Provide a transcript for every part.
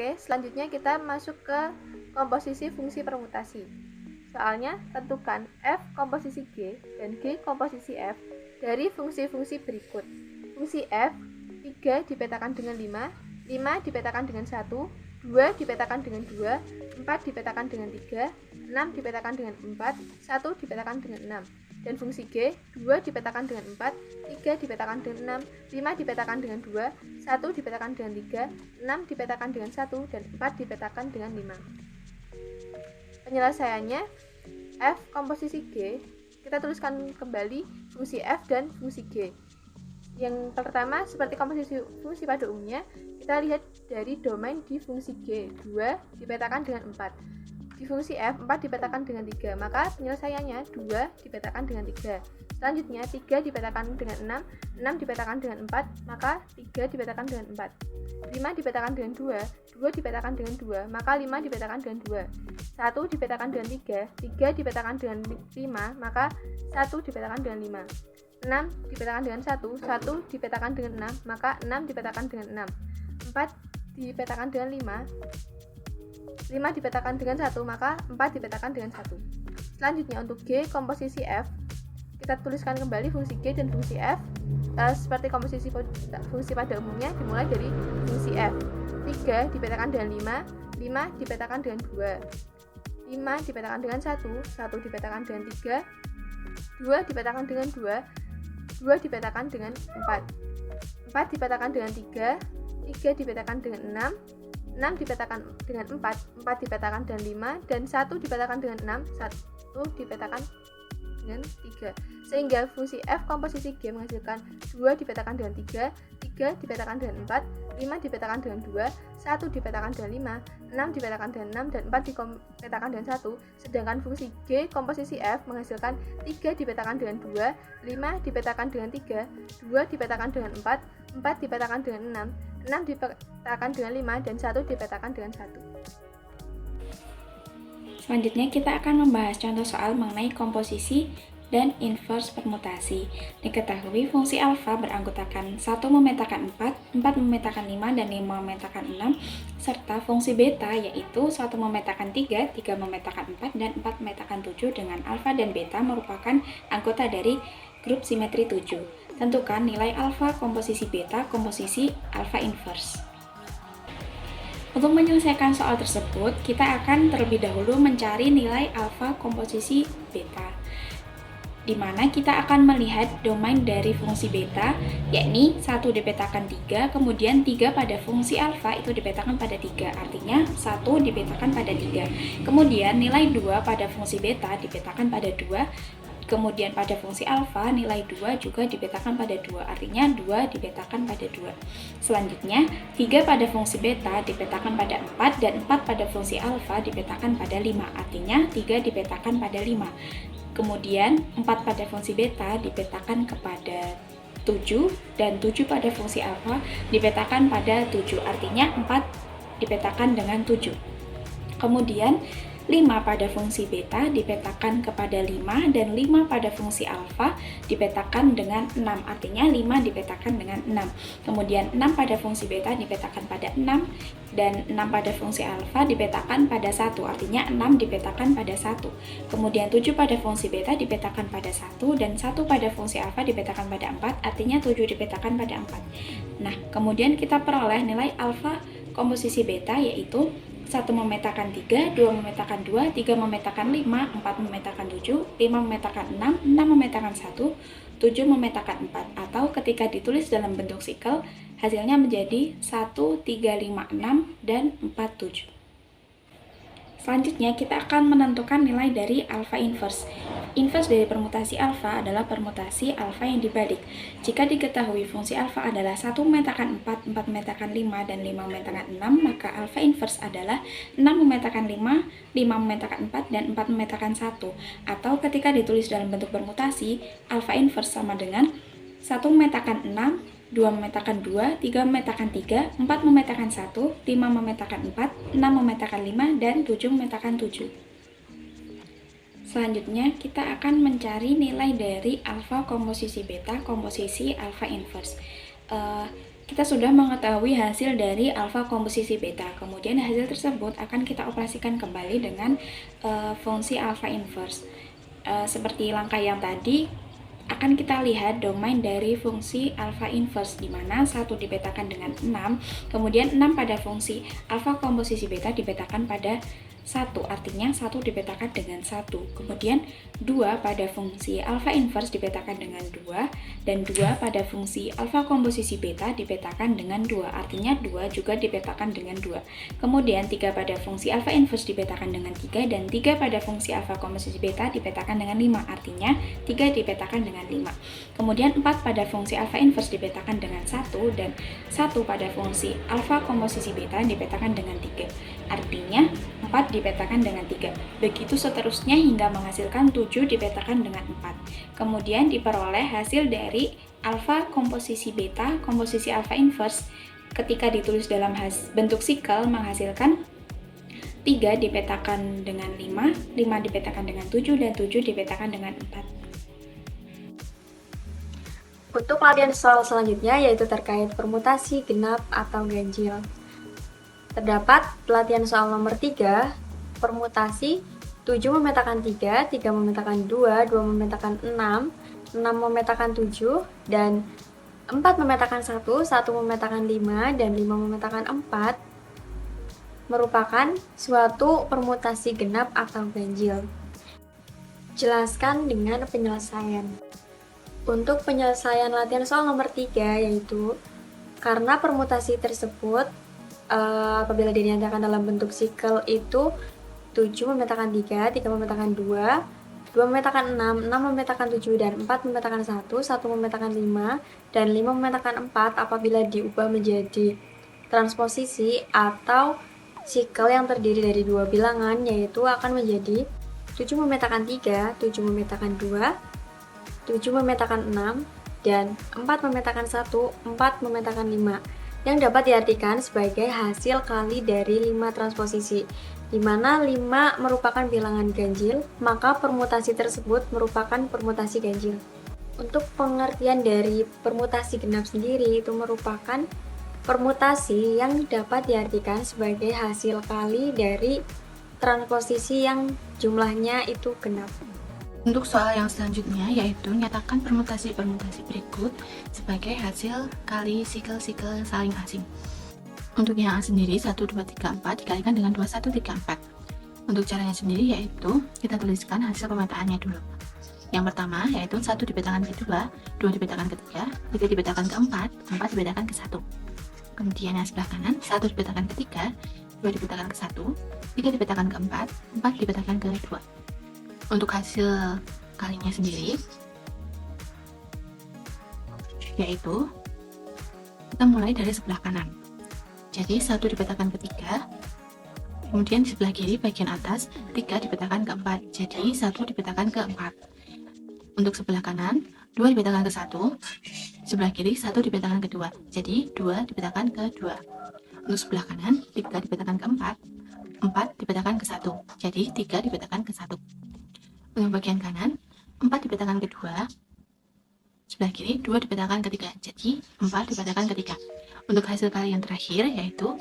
Oke, selanjutnya kita masuk ke komposisi fungsi permutasi. Soalnya, tentukan F komposisi G dan G komposisi F dari fungsi-fungsi berikut. Fungsi F, 3 dipetakan dengan 5 dipetakan dengan 1, 2 dipetakan dengan 2, 4 dipetakan dengan 3, 6 dipetakan dengan 4, 1 dipetakan dengan 6. Dan fungsi G, 2 dipetakan dengan 4, 3 dipetakan dengan 6, 5 dipetakan dengan 2, 1 dipetakan dengan 3, 6 dipetakan dengan 1, dan 4 dipetakan dengan 5. Penyelesaiannya, F komposisi G, kita tuliskan kembali fungsi F dan fungsi G. Yang pertama, seperti komposisi fungsi pada umumnya, kita lihat dari domain di fungsi G, 2 dipetakan dengan 4. Di fungsi F, 4 dipetakan dengan 3, maka penyelesaiannya 2 dipetakan dengan 3. Selanjutnya, 3 dipetakan dengan 6, 6 dipetakan dengan 4, maka 3 dipetakan dengan 4. 5 dipetakan dengan 2, 2 dipetakan dengan 2, maka 5 dipetakan dengan 2. 1 dipetakan dengan 3, 3 dipetakan dengan 5, maka 1 dipetakan dengan 5. 6 dipetakan dengan 1, 1 dipetakan dengan 6, maka 6 dipetakan dengan 6. 4 dipetakan dengan 5 dipetakan dengan 1, maka 4 dipetakan dengan 1. Selanjutnya untuk G komposisi F, kita tuliskan kembali fungsi G dan fungsi F. Seperti komposisi fungsi pada umumnya, dimulai dari fungsi F. 3 dipetakan dengan 5 dipetakan dengan 2, 5 dipetakan dengan 1, 1 dipetakan dengan 3, 2 dipetakan dengan 2, 2 dipetakan dengan 4, 4 dipetakan dengan 3, 3 dipetakan dengan 6, 6 dipetakan dengan 4, 4 dipetakan dengan 5, dan 1 dipetakan dengan 6, 1 dipetakan dengan 3. Sehingga fungsi F komposisi G menghasilkan 2 dipetakan dengan 3, 3 dipetakan dengan 4, 5 dipetakan dengan 2, 1 dipetakan dengan 5, 6 dipetakan dengan 6, dan 4 dipetakan dengan 1. Sedangkan fungsi G komposisi F menghasilkan 3 dipetakan dengan 2, 5 dipetakan dengan 3, 2 dipetakan dengan 4, 4 dipetakan dengan 6, 6 dipetakan dengan 5, dan 1 dipetakan dengan 1. Selanjutnya kita akan membahas contoh soal mengenai komposisi dan inverse permutasi. Diketahui fungsi alfa beranggotakan 1 memetakan 4, 4 memetakan 5, dan 5 memetakan 6, serta fungsi beta yaitu 1 memetakan 3, 3 memetakan 4, dan 4 memetakan 7 dengan alfa dan beta merupakan anggota dari grup simetri 7. Tentukan nilai alfa komposisi beta komposisi alfa inverse. Untuk menyelesaikan soal tersebut, kita akan terlebih dahulu mencari nilai alfa komposisi beta, di mana kita akan melihat domain dari fungsi beta, yakni 1 dipetakan 3, kemudian 3 pada fungsi alfa itu dipetakan pada 3, artinya 1 dipetakan pada 3. Kemudian nilai 2 pada fungsi beta dipetakan pada 2, kemudian pada fungsi alfa nilai 2 juga dipetakan pada 2, artinya 2 dipetakan pada 2. Selanjutnya, 3 pada fungsi beta dipetakan pada 4, dan 4 pada fungsi alfa dipetakan pada 5, artinya 3 dipetakan pada 5. Kemudian 4 pada fungsi beta dipetakan kepada 7, dan 7 pada fungsi alfa dipetakan pada 7, artinya 4 dipetakan dengan 7. Kemudian 5 pada fungsi beta dipetakan kepada 5, dan 5 pada fungsi alfa dipetakan dengan 6, artinya 5 dipetakan dengan 6. Kemudian 6 pada fungsi beta dipetakan pada 6, dan 6 pada fungsi alfa dipetakan pada 1, artinya 6 dipetakan pada 1. Kemudian 7 pada fungsi beta dipetakan pada 1, dan 1 pada fungsi alfa dipetakan pada 4, artinya 7 dipetakan pada 4. Nah, kemudian kita peroleh nilai alfa komposisi beta yaitu 1 memetakan 3, 2 memetakan 2, 3 memetakan 5, 4 memetakan 7, 5 memetakan 6, 6 memetakan 1, 7 memetakan 4, atau ketika ditulis dalam bentuk sikel, hasilnya menjadi 1, 3, 5, 6, dan 4, 7. Selanjutnya kita akan menentukan nilai dari alfa inverse. Inverse dari permutasi alfa adalah permutasi alfa yang dibalik. Jika diketahui fungsi alfa adalah 1 memetakan 4, 4 memetakan 5, dan 5 memetakan 6, maka alfa inverse adalah 6 memetakan 5, 5 memetakan 4, dan 4 memetakan 1. Atau ketika ditulis dalam bentuk permutasi, alfa inverse sama dengan 1 memetakan 6, 2 memetakan 2, 3 memetakan 3, 4 memetakan 1, 5 memetakan 4, 6 memetakan 5, dan 7 memetakan 7. Selanjutnya, kita akan mencari nilai dari alfa komposisi beta komposisi alfa inverse. Kita sudah mengetahui hasil dari alfa komposisi beta. Kemudian hasil tersebut akan kita operasikan kembali dengan fungsi alfa inverse. Seperti langkah yang tadi, akan kita lihat domain dari fungsi alfa inverse, di mana 1 dipetakan dengan 6, kemudian 6 pada fungsi alfa komposisi beta dipetakan pada 1, artinya 1 dipetakan dengan 1. Kemudian 2 pada fungsi alfa inverse dipetakan dengan 2, dan 2 pada fungsi alfa komposisi beta dipetakan dengan 2, artinya 2 juga dipetakan dengan 2. Kemudian 3 pada fungsi alfa inverse dipetakan dengan 3, dan 3 pada fungsi alfa komposisi beta dipetakan dengan 5, artinya 3 dipetakan dengan 5. Kemudian 4 pada fungsi alfa inverse dipetakan dengan 1, dan 1 pada fungsi alfa komposisi beta dipetakan dengan 3, artinya 4 dipetakan dengan 3. Begitu seterusnya hingga menghasilkan 7 dipetakan dengan 4. Kemudian diperoleh hasil dari alfa komposisi beta komposisi alfa inverse ketika ditulis dalam bentuk sikel menghasilkan 3 dipetakan dengan 5, 5 dipetakan dengan 7, dan 7 dipetakan dengan 4. Untuk latihan soal selanjutnya yaitu terkait permutasi genap atau ganjil. Terdapat pelatihan soal nomor 3, permutasi 7 memetakan 3, 3 memetakan 2, 2 memetakan 6, 6 memetakan 7, dan 4 memetakan 1, 1 memetakan 5, dan 5 memetakan 4 merupakan suatu permutasi genap atau ganjil. Jelaskan dengan penyelesaian. Untuk penyelesaian latihan soal nomor 3 yaitu karena permutasi tersebut apabila dinyatakan dalam bentuk sikel itu 7 memetakan 3, 3 memetakan 2, 2 memetakan 6, 6 memetakan 7, dan 4 memetakan 1, 1 memetakan 5, dan 5 memetakan 4 apabila diubah menjadi transposisi atau sikel yang terdiri dari dua bilangan yaitu akan menjadi 7 memetakan 3, 7 memetakan 2, 7 memetakan 6, dan 4 memetakan 1, 4 memetakan 5 yang dapat diartikan sebagai hasil kali dari 5 transposisi, di mana 5 merupakan bilangan ganjil, maka permutasi tersebut merupakan permutasi ganjil. Untuk pengertian dari permutasi genap sendiri itu merupakan permutasi yang dapat diartikan sebagai hasil kali dari transposisi yang jumlahnya itu genap. Untuk soal yang selanjutnya yaitu nyatakan permutasi-permutasi berikut sebagai hasil kali sikel-sikel saling asing. Untuk yang A sendiri 1, 2, 3, 4 dikalikan dengan 2, 1, 3, 4. Untuk caranya sendiri yaitu kita tuliskan hasil pemetaannya dulu. Yang pertama yaitu 1 dipetakan kedua, 2 dipetakan ketiga, 3 dipetakan keempat, 4 dipetakan ke 1. Kemudian yang sebelah kanan 1 dipetakan ketiga, 2 dipetakan ke 1, 3 dipetakan keempat, 4 dipetakan ke 2. Untuk hasil kalinya sendiri yaitu kita mulai dari sebelah kanan. Jadi 1 dipetakan ke 3, kemudian di sebelah kiri bagian atas 3 dipetakan ke 4, jadi 1 dipetakan ke 4. Untuk sebelah kanan 2 dipetakan ke 1, sebelah kiri 1 dipetakan ke 2, jadi 2 dipetakan ke 2. Untuk sebelah kanan 3 dipetakan ke 4, 4 dipetakan ke 1, jadi 3 dipetakan ke 1. Untuk bagian kanan 4 dipetakan ke 2, sebelah kiri 2 dipetakan ke 3, jadi 4 dipetakan ke 3. Untuk hasil kali yang terakhir yaitu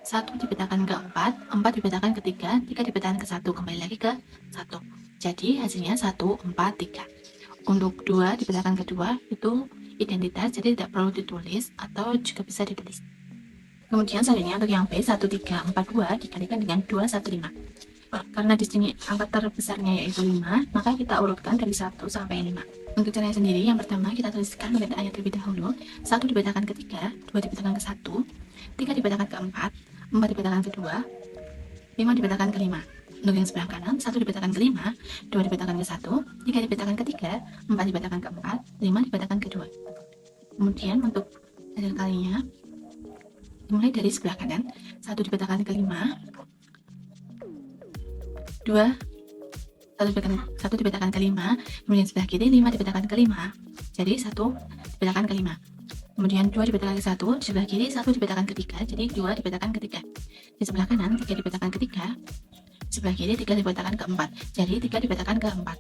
1 dipetakan ke 4, 4 dipetakan ke 3, 3 dipetakan ke 1, kembali lagi ke 1. Jadi hasilnya 1, 4, 3. Untuk 2 dipetakan ke 2 itu identitas, jadi tidak perlu ditulis atau juga bisa ditulis. Kemudian selanjutnya untuk yang B 1, 3, 4, 2 dikalikan dengan 2, 1, 5. Karena di sini angka terbesarnya yaitu 5, maka kita urutkan dari 1 sampai 5. Untuk caranya sendiri, yang pertama kita tuliskan pemetaannya terlebih dahulu. 1 dipetakan ke 3, 2 dipetakan ke 1, 3 dipetakan ke 4, 4 dipetakan ke 2, 5 dipetakan ke 5. Untuk yang sebelah kanan, 1 dipetakan ke 5, 2 dipetakan ke 1, 3 dipetakan ke 3, 4 dipetakan ke 4, 5 dipetakan ke 2. Kemudian untuk hasil kalinya dimulai dari sebelah kanan, 1 dipetakan ke 5, 2, 1 dipetakan ke 5, kemudian sebelah kiri 5 dipetakan ke 5, jadi 1 dipetakan ke 5. Kemudian 2 dipetakan ke 1, di sebelah kiri 1 dipetakan ke 3, jadi 2 dipetakan ke 3. Di sebelah kanan 3 dipetakan ke 3, sebelah kiri 3 dipetakan ke 4, jadi 3 dipetakan ke 4.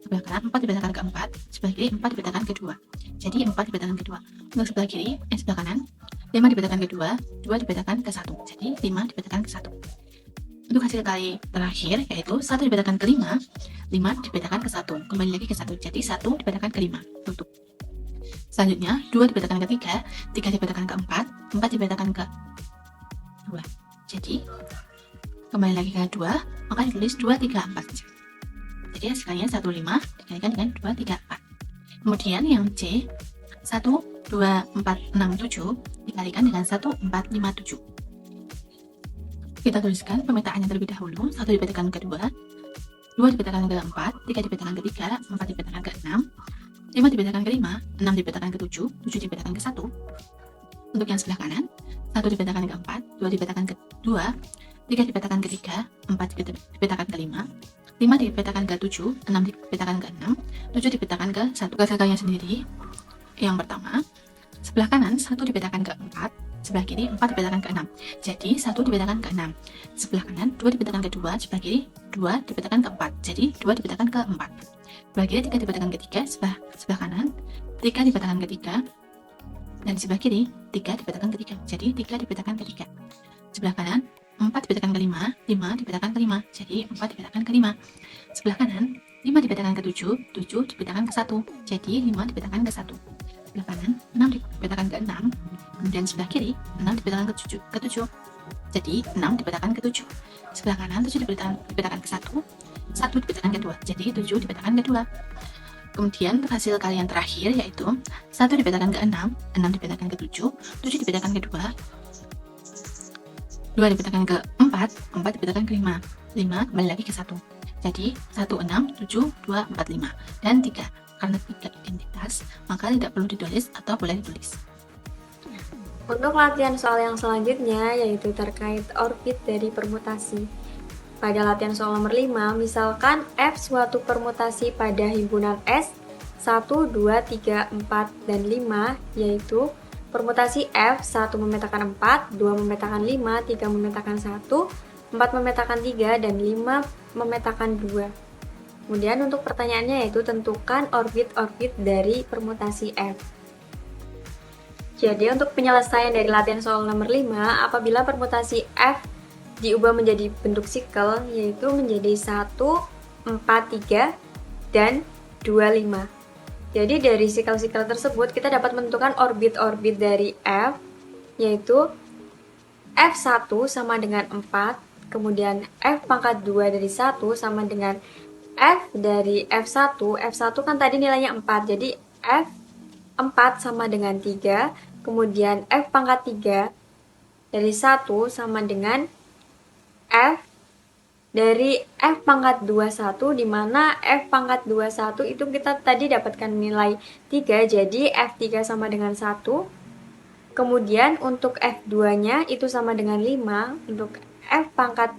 Sebelah kanan 4 dipetakan ke 4, sebelah kiri 4 dipetakan ke 2, jadi 4 dipetakan ke 2. Untuk sebelah kiri, sebelah kanan 5 dipetakan ke 2, 2 dipetakan ke 1. Jadi 5 dipetakan ke 1. Untuk hasil kali terakhir yaitu 1 dipetakan ke 5, 5 dipetakan ke 1. Kembali lagi ke 1. Jadi 1 dipetakan ke 5. Tutup. Selanjutnya 2 dipetakan ke 3, 3 dipetakan ke 4, 4 dipetakan ke 2. Jadi kembali lagi ke 2, maka ditulis 2, 3, 4. Jadi hasilnya 1, 5 dikalikan dengan 2, 3, 4. Kemudian yang C, 1, 2, 4, 6, 7 dikalikan dengan 1, 4, 5, 7. Kita tuliskan pemetaannya terlebih dahulu. 1 dipetakan ke 2, 2 dipetakan ke 4, 3 dipetakan ke 3, 4 dipetakan ke 6, 5 dipetakan ke 5, 6 dipetakan ke 7, 7 dipetakan ke 1. Untuk yang sebelah kanan, 1 dipetakan ke 4, 2 dipetakan ke 2, 3 dipetakan ke 3, 4 dipetakan ke 5, 5 dipetakan ke 7, 6 dipetakan ke 6, 7 dipetakan ke 1. Hasilnya sendiri. Yang pertama, sebelah kanan 1 dipetakan ke 4, sebelah kiri 4 dipetakan ke 6. Jadi 1 dipetakan ke 6. Sebelah kanan 2 dipetakan ke 2, sebelah kiri 2 dipetakan ke 4. Jadi 2 dipetakan ke 4. Sebelah kiri 3 dipetakan ke 3, sebelah kanan 3 dipetakan ke 3, dan sebelah kiri 3 dipetakan ke 3. Jadi 3 dipetakan ke 3. Sebelah kanan 4 dipetakan ke 5, 5 dipetakan ke 5. Jadi 4 dipetakan ke 5. Sebelah kanan 5 dipetakan ke 7, 7 dipetakan ke 1. Jadi 5 dipetakan ke 1. Sebelah kanan 6 dipetakan ke 6, kemudian sebelah kiri 6 dipetakan ke 7. Jadi 6 dipetakan ke 7. Sebelah kanan 7 dipetakan ke 1, 1 dipetakan ke 2. Jadi 7 dipetakan ke 2. Kemudian untuk hasil kalian terakhir yaitu 1 dipetakan ke 6, 6 dipetakan ke 7, 7 dipetakan ke 2, 2 dipetakan ke 4, 4 dipetakan ke 5, 5 kembali lagi ke 1. Jadi 1, 6, 7, 2, 4, 5, dan 3. Karena 3 identitas, maka tidak perlu ditulis atau boleh ditulis. Untuk latihan soal yang selanjutnya yaitu terkait orbit dari permutasi. Pada latihan soal nomor 5, misalkan F suatu permutasi pada himpunan S 1, 2, 3, 4, dan 5, yaitu permutasi F 1 memetakan 4, 2 memetakan 5, 3 memetakan 1, 4 memetakan 3, dan 5 memetakan 2. Kemudian untuk pertanyaannya yaitu tentukan orbit-orbit dari permutasi F. Jadi untuk penyelesaian dari latihan soal nomor 5, apabila permutasi F diubah menjadi bentuk sikel, yaitu menjadi 1, 4, 3, dan 2, 5. Jadi dari sikel-sikel tersebut kita dapat menentukan orbit-orbit dari F, yaitu F1 sama dengan 4, kemudian F pangkat 2 dari 1 sama dengan F dari F1, F1 kan tadi nilainya 4, jadi F4 sama dengan 3, kemudian F pangkat 3 dari 1 sama dengan F dari F pangkat 21, di mana F pangkat 21 itu kita tadi dapatkan nilai 3, jadi F3 sama dengan 1. Kemudian untuk F2-nya itu sama dengan 5, untuk F pangkat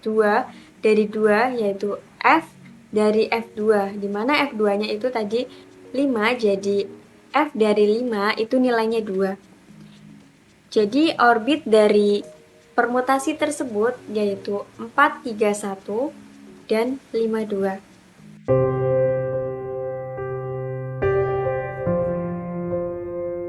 2 dari 2 yaitu F dari F2, di mana F2-nya itu tadi 5, jadi F dari 5 itu nilainya 2. Jadi orbit dari permutasi tersebut yaitu 4, 3, 1 dan 5, 2.